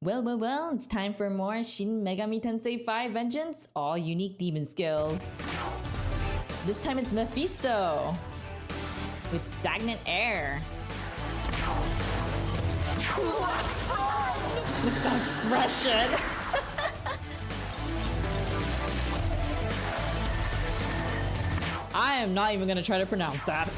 Well, it's time for more Shin Megami Tensei 5 Vengeance, all unique demon skills. This time it's Mephisto with stagnant air. Look at that expression. I am not even gonna try to pronounce that.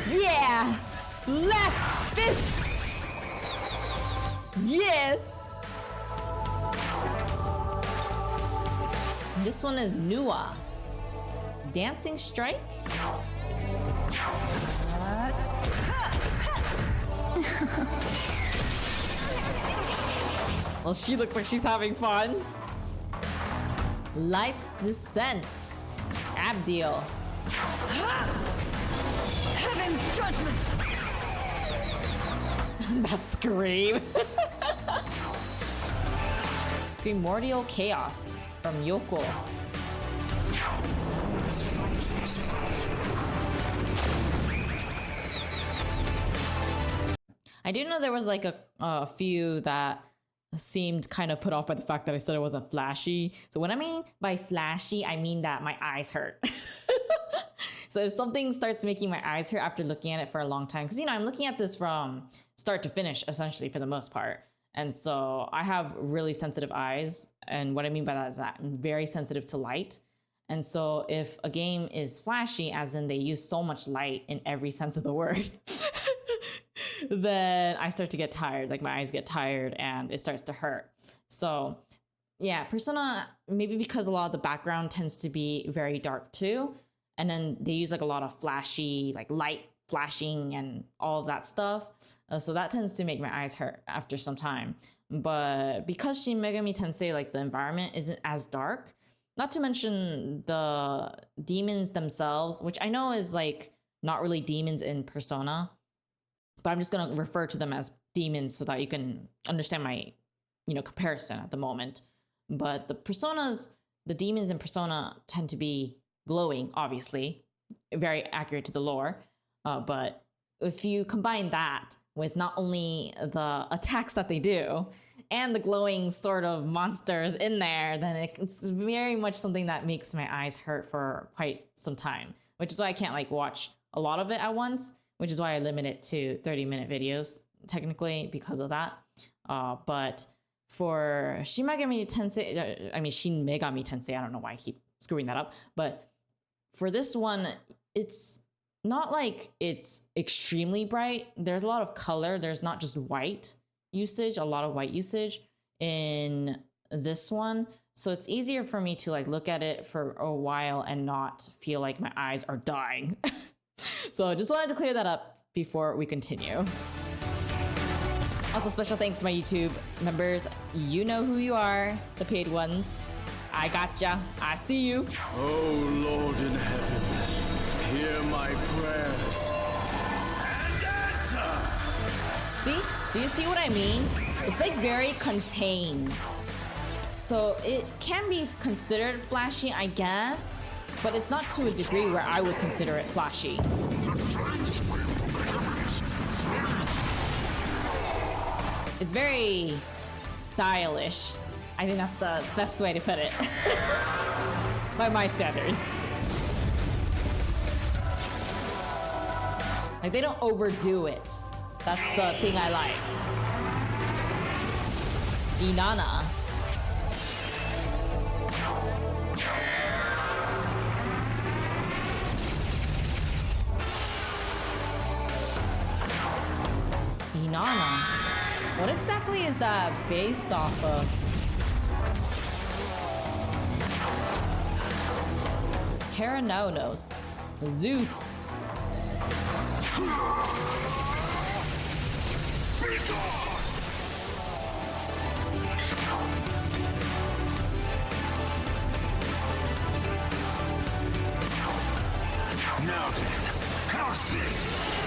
Yeah! Last fist! Yes! This one is Nua. Dancing Strike? Well, she looks like she's having fun. Light's Descent. Abdiel. Heaven's judgment! That scream. Primordial Chaos from Yoko. I do know there was like a few that seemed kind of put off by the fact that I said it wasn't flashy. So what I mean by flashy, I mean that my eyes hurt. So if something starts making my eyes hurt after looking at it for a long time, because, you know, I'm looking at this from start to finish, essentially, for the most part. And so I have really sensitive eyes. And what I mean by that is that I'm very sensitive to light. And so if a game is flashy, as in they use so much light in every sense of the word, then I start to get tired. Like my eyes get tired and it starts to hurt. So yeah, Persona, maybe because a lot of the background tends to be very dark too. And then they use like a lot of flashy, like light flashing and all of that stuff. So that tends to make my eyes hurt after some time. But because Shin Megami Tensei, like the environment isn't as dark, not to mention the demons themselves, which I know is like not really demons in Persona, but I'm just going to refer to them as demons so that you can understand my, comparison at the moment. But the demons in Persona tend to be glowing, obviously, very accurate to the lore. But if you combine that with not only the attacks that they do and the glowing sort of monsters in there, then it's very much something that makes my eyes hurt for quite some time, which is why I can't like watch a lot of it at once, which is why I limit it to 30-minute videos, technically, because of that. But for Shin Megami Tensei, Shin Megami Tensei, I don't know why I keep screwing that up, but for this one, it's not like it's extremely bright. There's a lot of color. There's not just white usage, a lot of white usage in this one. So it's easier for me to like look at it for a while and not feel like my eyes are dying. So I just wanted to clear that up before we continue. Also, special thanks to my YouTube members. You know who you are, the paid ones. I gotcha. I see you. Oh, Lord in heaven, hear my prayers and answer! See? Do you see what I mean? It's like very contained. So it can be considered flashy, I guess, but it's not to a degree where I would consider it flashy. It's very stylish. I think that's the best way to put it. By my standards. Like, they don't overdo it. That's the thing I like. Inanna. Inanna. What exactly is that based off of? Terranaunos. Zeus. Now then, how's this?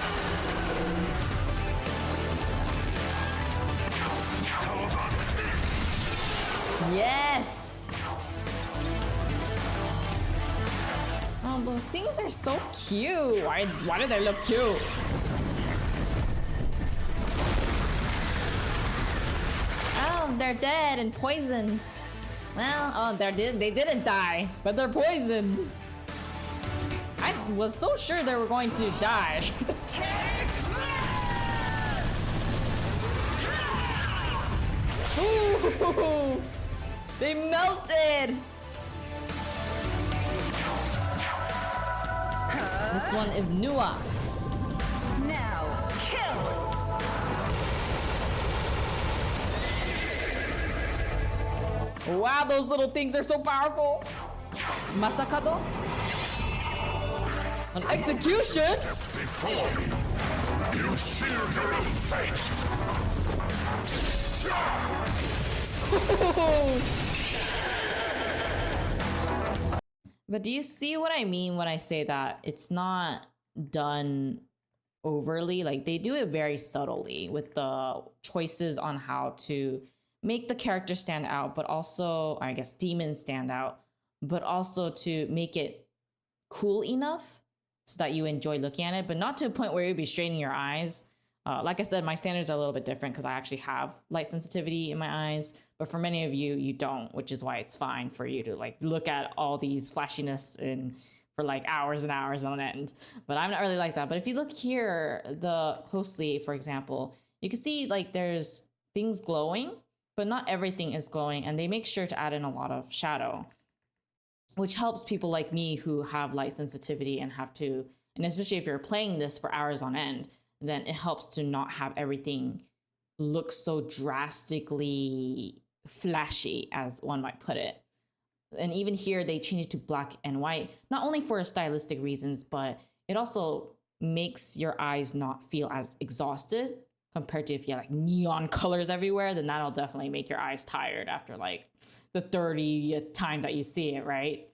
these things are so cute. Why do they look cute? Oh, they're dead and poisoned. Well, oh, they didn't die, but they're poisoned. I was so sure they were going to die. Ooh, they melted. This one is Nua. Now, kill! Wow, those little things are so powerful. Masakado? An execution? Before me, you sealed your own fate. But do you see what I mean when I say that it's not done overly? Like, they do it very subtly with the choices on how to make the character stand out, but also, I guess, demons stand out, but also to make it cool enough so that you enjoy looking at it, but not to a point where you'd be straining your eyes. Like I said, my standards are a little bit different because I actually have light sensitivity in my eyes, but for many of you, you don't, which is why it's fine for you to like look at all these flashiness for like hours and hours on end. But I'm not really like that. But if you look here closely, for example, you can see like there's things glowing, but not everything is glowing, and they make sure to add in a lot of shadow, which helps people like me who have light sensitivity and have to, and especially if you're playing this for hours on end, then it helps to not have everything look so drastically flashy, as one might put it. And even here, they change it to black and white, not only for stylistic reasons, but it also makes your eyes not feel as exhausted compared to if you have like neon colors everywhere, then that'll definitely make your eyes tired after like the 30th time that you see it, right?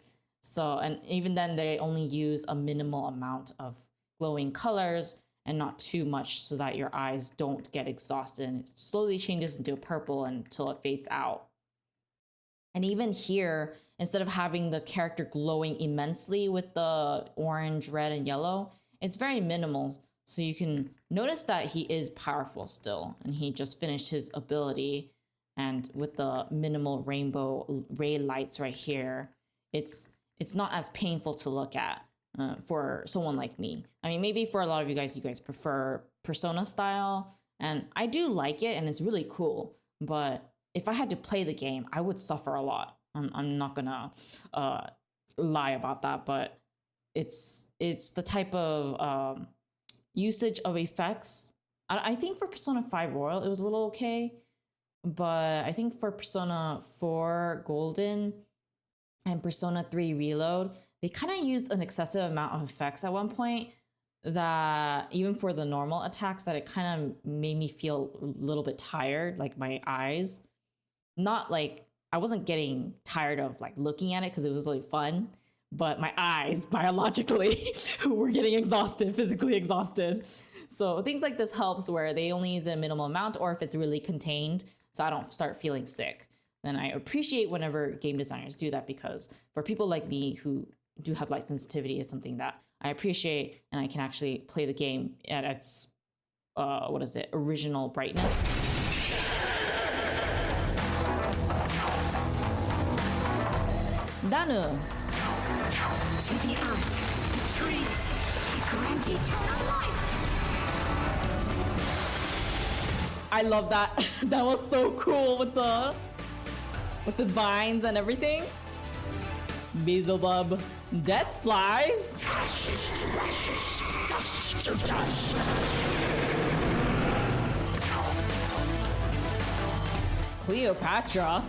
So, and even then they only use a minimal amount of glowing colors and not too much so that your eyes don't get exhausted, and it slowly changes into a purple until it fades out. And even here, instead of having the character glowing immensely with the orange, red, and yellow, it's very minimal. So you can notice that he is powerful still, and he just finished his ability. And with the minimal rainbow ray lights right here, it's not as painful to look at for someone like me. I mean, maybe for a lot of you guys prefer Persona style, and I do like it, and it's really cool. But if I had to play the game, I would suffer a lot. I'm not gonna lie about that, but it's the type of usage of effects. I think for Persona 5 Royal, it was a little okay, but I think for Persona 4 Golden and Persona 3 Reload, they kind of used an excessive amount of effects at one point that even for the normal attacks, that it kind of made me feel a little bit tired, like my eyes. Not like I wasn't getting tired of like looking at it because it was really fun, but my eyes biologically were getting exhausted, physically exhausted. So things like this helps where they only use a minimal amount, or if it's really contained, so I don't start feeling sick. Then I appreciate whenever game designers do that, because for people like me who do have light sensitivity, is something that I appreciate, and I can actually play the game at its original brightness. Danu. To the earth, the trees, grant eternal life. I love that. That was so cool with the vines and everything. Beelzebub. Death flies. Ashes to ashes, dust to dust. Cleopatra.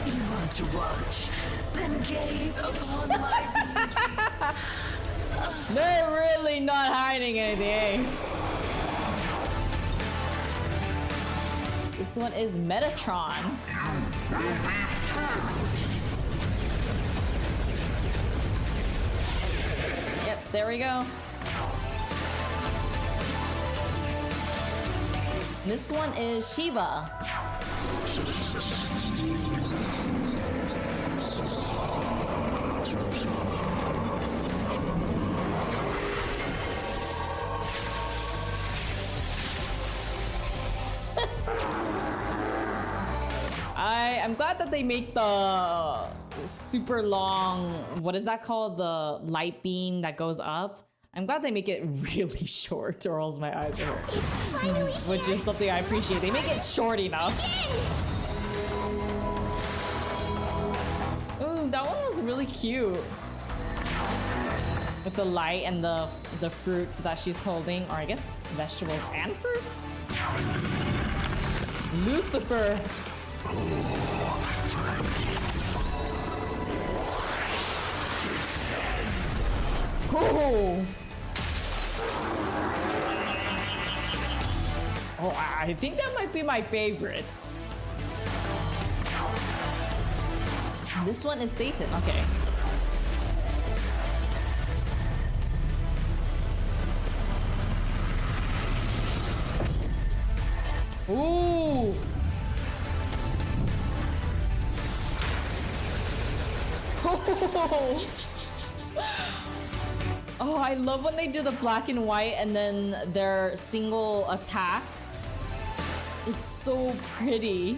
You want to watch? Then gaze upon my beauty. They're really not hiding anything. This one is Metatron. Yep, there we go. This one is Shiva. I'm glad that they make the super long, what is that called? The light beam that goes up. I'm glad they make it really short or else my eyes will hurt. Which is something I appreciate. They make it short enough. Ooh, that one was really cute. With the light and the fruit that she's holding, or I guess vegetables and fruit? Lucifer! Oh! Oh, I think that might be my favorite. This one is Satan, okay. Ooh! Oh, I love when they do the black and white and then their single attack. It's so pretty.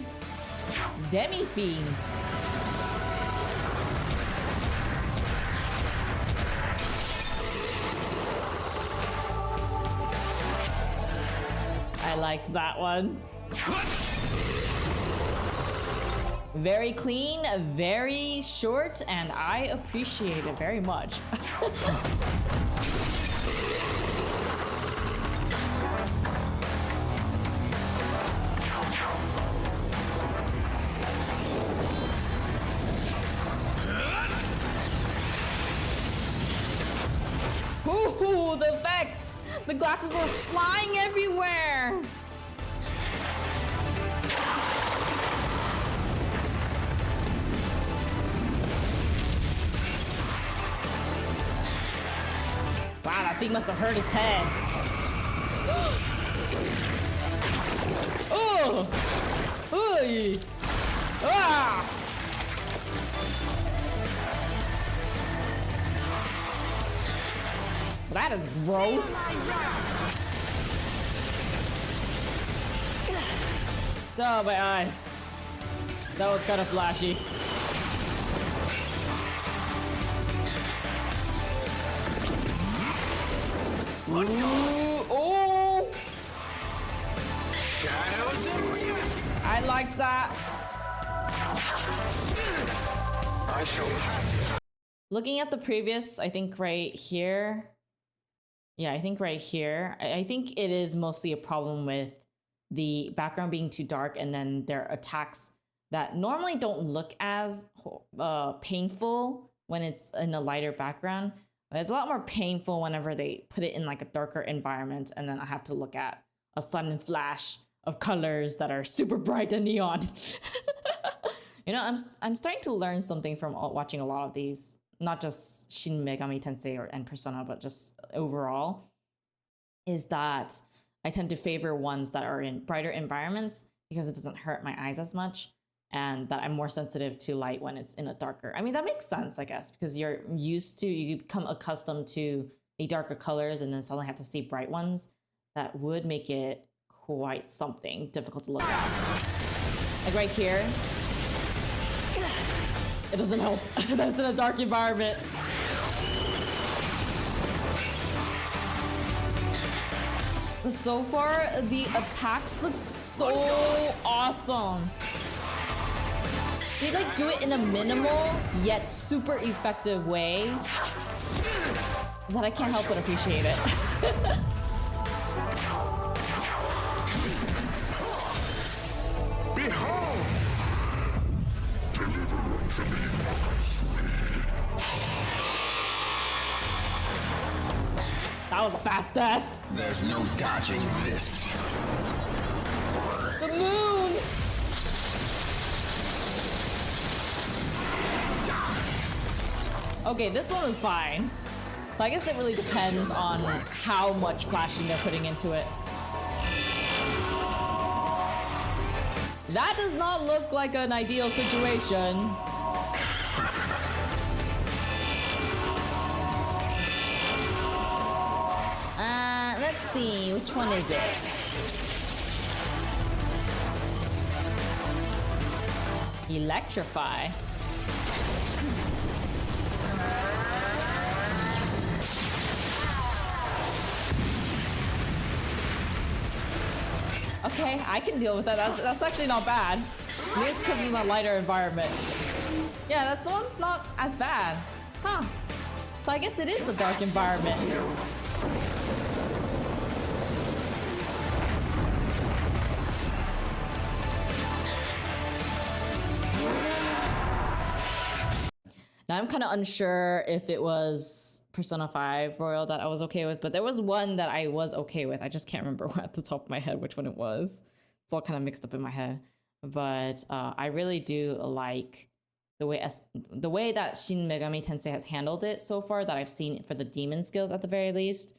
Demi-fiend. I liked that one. Very clean, very short, and I appreciate it very much. Ooh, the effects! The glasses were flying everywhere! Wow, that thing must have hurt its head. Oh! Oy! Ah! That is gross. Oh, my eyes. That was kind of flashy. Ooh, oh! I like that. I shall pass you. Looking at the previous, I think right here. Yeah, I think right here. I think it is mostly a problem with the background being too dark and then their attacks that normally don't look as painful when it's in a lighter background. But it's a lot more painful whenever they put it in like a darker environment and then I have to look at a sudden flash of colors that are super bright and neon. You know, I'm starting to learn something from watching a lot of these. Not just Shin Megami Tensei and Persona, but just overall, is that I tend to favor ones that are in brighter environments because it doesn't hurt my eyes as much, and that I'm more sensitive to light when it's in a darker. I mean, that makes sense, I guess, because you become accustomed to the darker colors and then suddenly have to see bright ones. That would make it quite something difficult to look at. Like right here. It doesn't help that it's in a dark environment. But so far, the attacks look so awesome. They like do it in a minimal yet super effective way that I can't help but appreciate it. Behold! Deliver unto me my sleep. That was a fast death. There's no dodging this. The moon! Okay, this one is fine. So I guess it really depends on how much flashing they're putting into it. That does not look like an ideal situation. Let's see, which one is it? Electrify. Okay, I can deal with that. That's actually not bad. Maybe it's because it's a lighter environment. Yeah, that one's not as bad. Huh. So I guess it is the dark environment. Now I'm kind of unsure if it was Persona 5 Royal that I was okay with, but there was one that I was okay with. I just can't remember at the top of my head which one it was. It's all kind of mixed up in my head. But I really do like the way that Shin Megami Tensei has handled it so far that I've seen for the demon skills at the very least.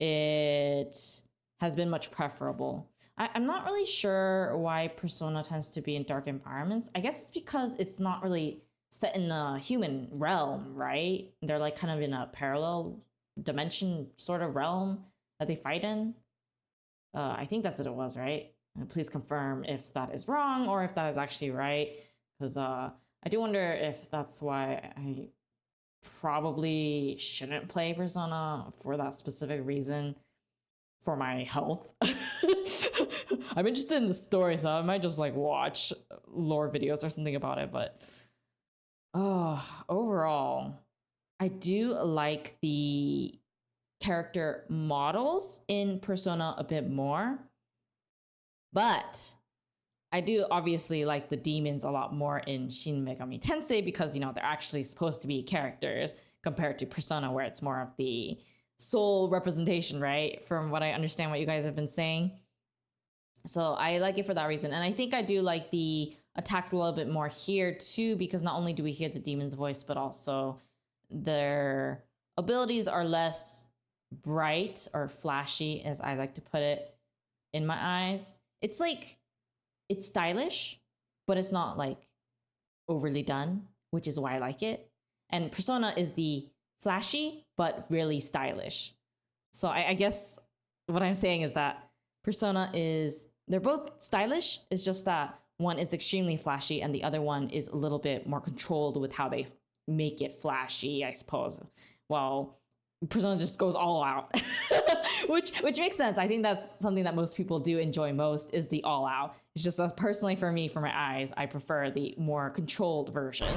It has been much preferable. I'm not really sure why Persona tends to be in dark environments. I guess it's because it's not really set in the human realm, right? They're like kind of in a parallel dimension sort of realm that they fight in. I think that's what it was, right? Please confirm if that is wrong or if that is actually right, because I do wonder if that's why I probably shouldn't play Persona for that specific reason, for my health. I'm interested in the story, so I might just like watch lore videos or something about it, but overall, I do like the character models in Persona a bit more, but I do obviously like the demons a lot more in Shin Megami Tensei because, you know, they're actually supposed to be characters compared to Persona where it's more of the soul representation, right? From what I understand what you guys have been saying. So I like it for that reason. And I think I do like the attacks a little bit more here too, because not only do we hear the demon's voice, but also their abilities are less bright or flashy, as I like to put it, in my eyes. It's like, it's stylish, but it's not like overly done, which is why I like it. And Persona is the flashy, but really stylish. So I guess what I'm saying is that Persona is, they're both stylish. It's just that one is extremely flashy and the other one is a little bit more controlled with how they make it flashy, I suppose. Well, Persona just goes all out, which makes sense. I think that's something that most people do enjoy most, is the all out. It's just that personally for me, for my eyes, I prefer the more controlled version.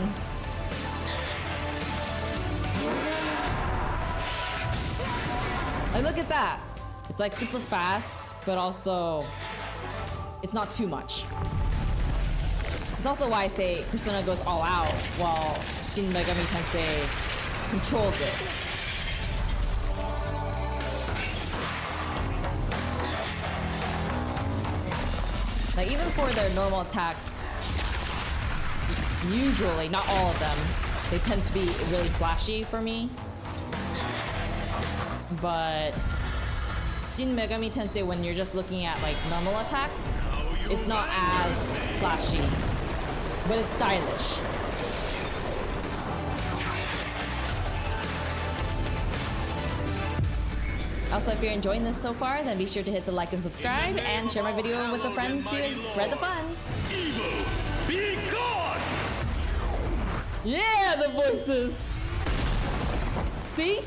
Like, look at that. It's like super fast, but also it's not too much. It's also why I say Persona goes all out while Shin Megami Tensei controls it. Like, even for their normal attacks, usually, not all of them, they tend to be really flashy for me. But Shin Megami Tensei, when you're just looking at like normal attacks, it's not as flashy, but it's stylish. Also, if you're enjoying this so far, then be sure to hit the like and subscribe and share my video with a friend to spread the fun. Evil, be gone! Yeah, the voices. See?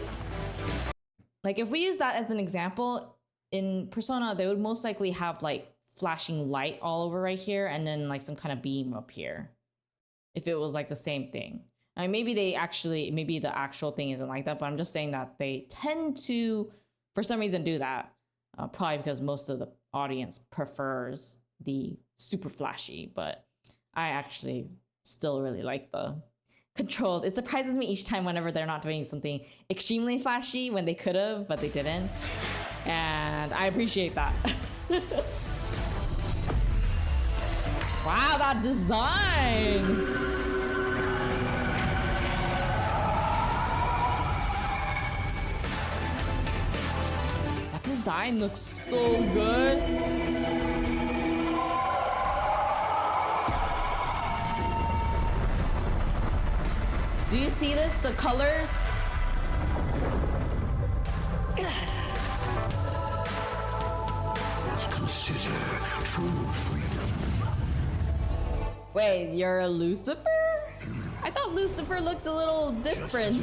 Like, if we use that as an example, in Persona, they would most likely have like flashing light all over right here and then like some kind of beam up here. If it was like the same thing. I mean, maybe the actual thing isn't like that, but I'm just saying that they tend to, for some reason, do that. Probably because most of the audience prefers the super flashy, but I actually still really like the controlled. It surprises me each time whenever they're not doing something extremely flashy when they could have, but they didn't. And I appreciate that. Wow, that design! That design looks so good. Do you see this? The colors? Consider true freedom. Wait, you're a Lucifer? I thought Lucifer looked a little different.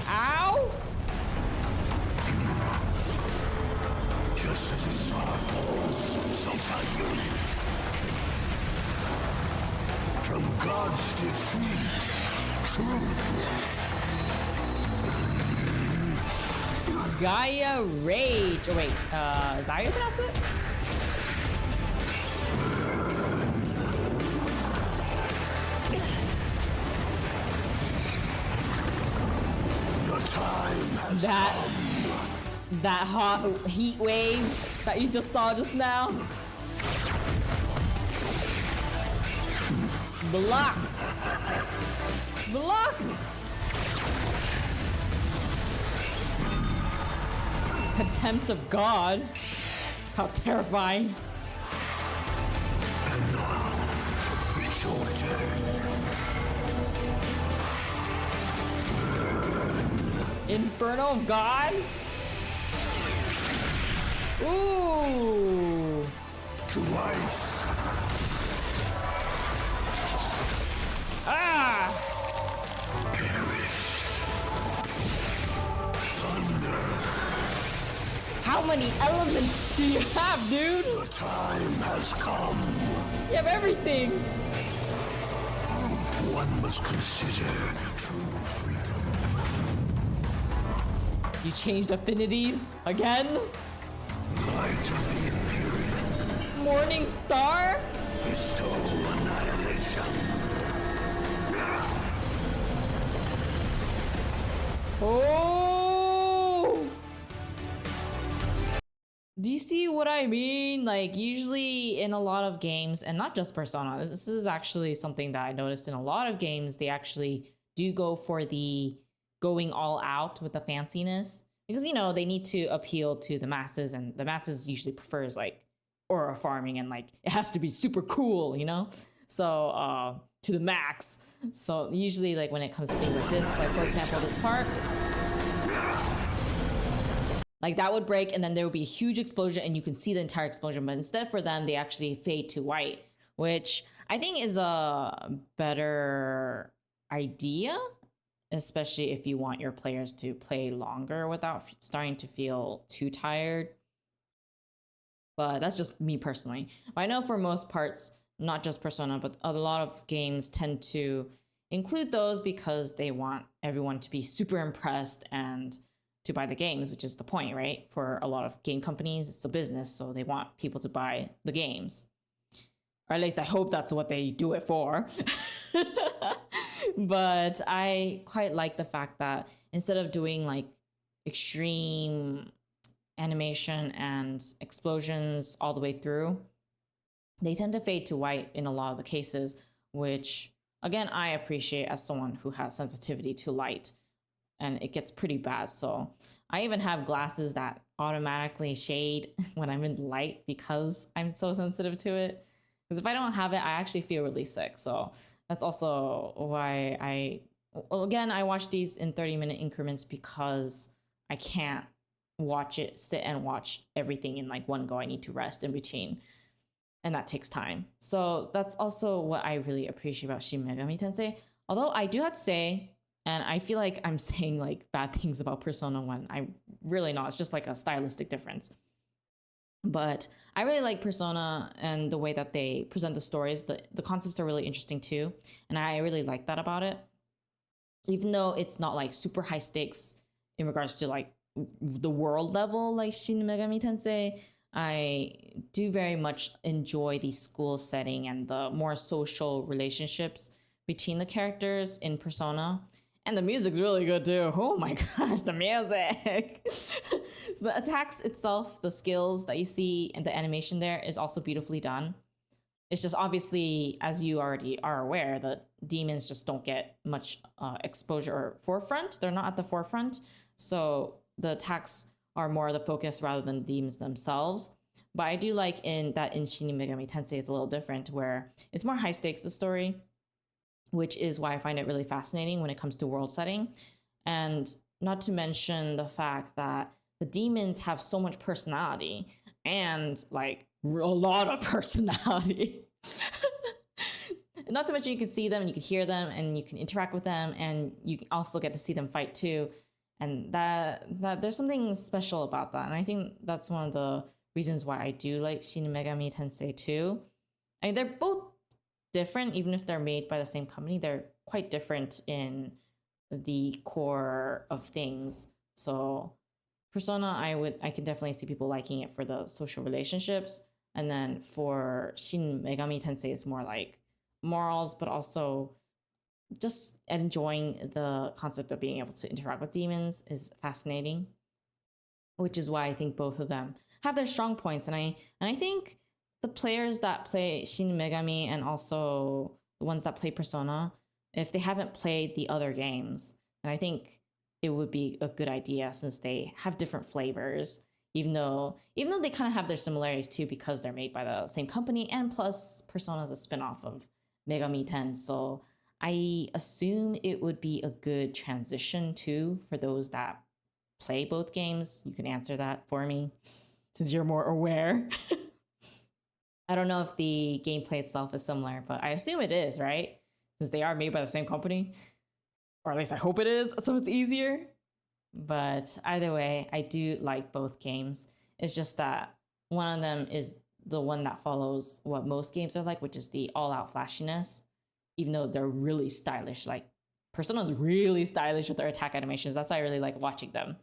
Ow! Just as a star falls, so shall you. From God's defeat, truth. Gaia Rage. Oh wait, is that how you pronounce it? The time has That hot heat wave that you just saw just now. Blocked. Blocked. Contempt of God. How terrifying. And now, it's your turn. Inferno of God? Ooh. To ice. Ah! Perish. Thunder. How many elements do you have, dude? The time has come. You have everything. One must consider true freedom. You changed affinities again? Light of the Imperium. Morning Star? Bestow annihilation. Oh! Do you see what I mean? Like, usually in a lot of games, and not just Persona, this is actually something that I noticed in a lot of games, they actually do go for the going all out with the fanciness. Because, you know, they need to appeal to the masses, and the masses usually prefers, like, aura farming, and, like, it has to be super cool, you know? So, to the max. So, usually, like, when it comes to things like this, like, for example, this part, like, that would break, and then there would be a huge explosion, and you can see the entire explosion. But instead, for them, they actually fade to white, which I think is a better idea, especially if you want your players to play longer without starting to feel too tired. But that's just me personally. But I know for most parts, not just Persona, but a lot of games tend to include those because they want everyone to be super impressed and to buy the games, which is the point, right? For a lot of game companies, it's a business, so they want people to buy the games. Or at least I hope that's what they do it for. But I quite like the fact that instead of doing like extreme animation and explosions all the way through, they tend to fade to white in a lot of the cases, which again, I appreciate as someone who has sensitivity to light, and it gets pretty bad. So I even have glasses that automatically shade when I'm in light because I'm so sensitive to it. Because if I don't have it, I actually feel really sick. So that's also why I watch these in 30-minute increments, because I can't sit and watch everything in like one go. I need to rest in between, and that takes time. So that's also what I really appreciate about Shin Megami Tensei. Although I do have to say, and I feel like I'm saying like bad things about Persona 1, I'm really not. It's just like a stylistic difference. But I really like Persona and the way that they present the stories. The concepts are really interesting too. And I really like that about it. Even though it's not like super high stakes in regards to like the world level like Shin Megami Tensei, I do very much enjoy the school setting and the more social relationships between the characters in Persona. And the music's really good too. Oh my gosh, the music. So the attacks itself, the skills that you see, and the animation there is also beautifully done. It's just obviously, as you already are aware, the demons just don't get much exposure or forefront. They're not at the forefront. So the attacks are more the focus rather than the demons themselves. But I do like in Shin Megami Tensei it's a little different, where it's more high stakes, the story, which is why I find it really fascinating when it comes to world setting. And not to mention the fact that the demons have so much personality and like a lot of personality. Not to mention you can see them and you can hear them and you can interact with them and you can also get to see them fight too. And that there's something special about that. And I think that's one of the reasons why I do like Shin Megami Tensei 2. I mean, they're both different, even if they're made by the same company. They're quite different in the core of things. So Persona, I can definitely see people liking it for the social relationships. And then for Shin Megami Tensei, it's more like morals, but also just enjoying the concept of being able to interact with demons is fascinating, which is why I think both of them have their strong points. And I think the players that play Shin Megami and also the ones that play Persona, if they haven't played the other games, and I think it would be a good idea since they have different flavors, even though they kind of have their similarities too because they're made by the same company, and plus Persona is a spin-off of Megami 10, so I assume it would be a good transition too for those that play both games. You can answer that for me since you're more aware. I don't know if the gameplay itself is similar, but I assume it is, right? Since they are made by the same company. Or at least I hope it is, so it's easier. But either way, I do like both games. It's just that one of them is the one that follows what most games are like, which is the all-out flashiness, even though they're really stylish. Like, Persona's really stylish with their attack animations. That's why I really like watching them.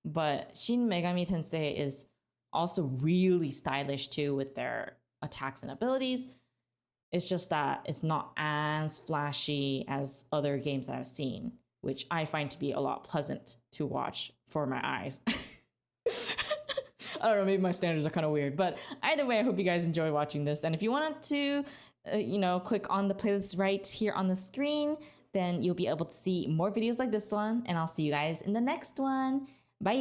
But Shin Megami Tensei is also really stylish too with their attacks and abilities. It's just that it's not as flashy as other games that I've seen, which I find to be a lot pleasant to watch for my eyes. I don't know, maybe my standards are kind of weird, but either way, I hope you guys enjoy watching this. And if you wanted to, click on the playlist right here on the screen, then you'll be able to see more videos like this one. And I'll see you guys in the next one. Bye.